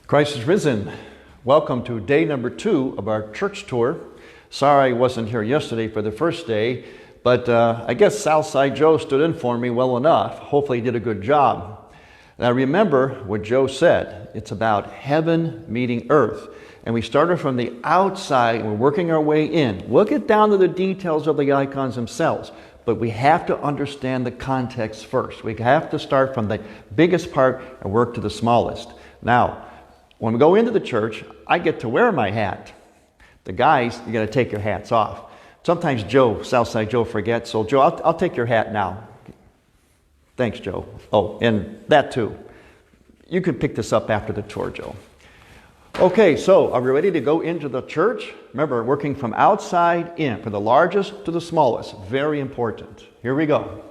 Christ is risen. Welcome to day number 2 of our church tour. Sorry I wasn't here yesterday for the first day, but I guess Southside Joe stood in for me well enough. Hopefully he did a good job. Now remember what Joe said. It's about heaven meeting earth. And we started from the outside and we're working our way in. We'll get down to the details of the icons themselves, but we have to understand the context first. We have to start from the biggest part and work to the smallest. Now, when we go into the church, I get to wear my hat. The guys, you got to take your hats off. Sometimes Joe, Southside Joe, forgets. So Joe, I'll take your hat now. Thanks, Joe. Oh, and that too. You can pick this up after the tour, Joe. Okay, so are we ready to go into the church? Remember, working from outside in, from the largest to the smallest. Very important. Here we go.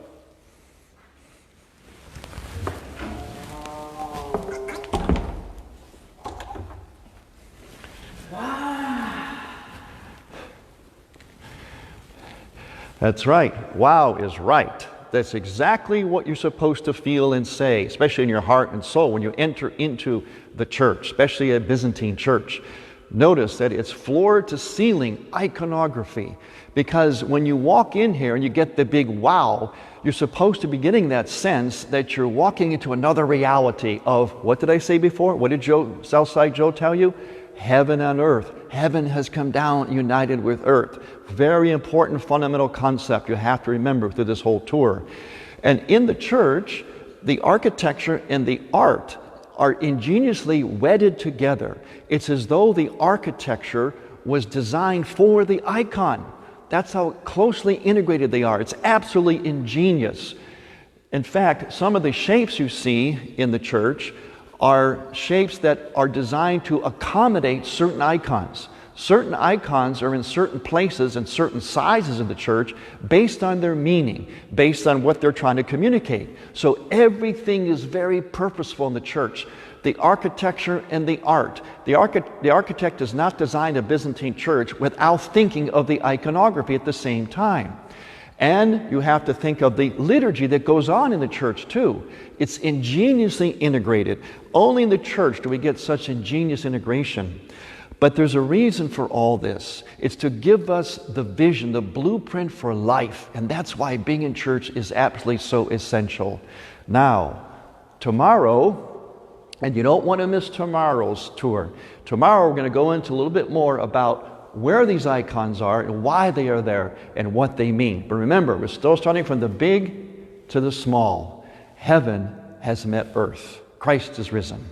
That's right. Wow is right. That's exactly what you're supposed to feel and say, especially in your heart and soul when you enter into the church, especially a Byzantine church. Notice that it's floor to ceiling iconography, because when you walk in here and you get the big wow, you're supposed to be getting that sense that you're walking into another reality of, what did I say before? What did Southside Joe tell you? Heaven on earth. Heaven has come down united with earth. Very important fundamental concept you have to remember through this whole tour. And in the church, the architecture and the art are ingeniously wedded together. It's as though the architecture was designed for the icon. That's how closely integrated they are. It's absolutely ingenious. In fact, some of the shapes you see in the church are shapes that are designed to accommodate certain icons. Certain icons are in certain places and certain sizes of the church based on their meaning, based on what they're trying to communicate. So everything is very purposeful in the church. The architecture and the art. The architect does not design a Byzantine church without thinking of the iconography at the same time. And you have to think of the liturgy that goes on in the church too. It's ingeniously integrated. Only in the church do we get such ingenious integration. But there's a reason for all this. It's to give us the vision, the blueprint for life. And that's why being in church is absolutely so essential. Now, tomorrow, and you don't want to miss tomorrow's tour. Tomorrow we're going to go into a little bit more about where these icons are and why they are there and what they mean. But remember, we're still starting from the big to the small. Heaven has met earth. Christ is risen.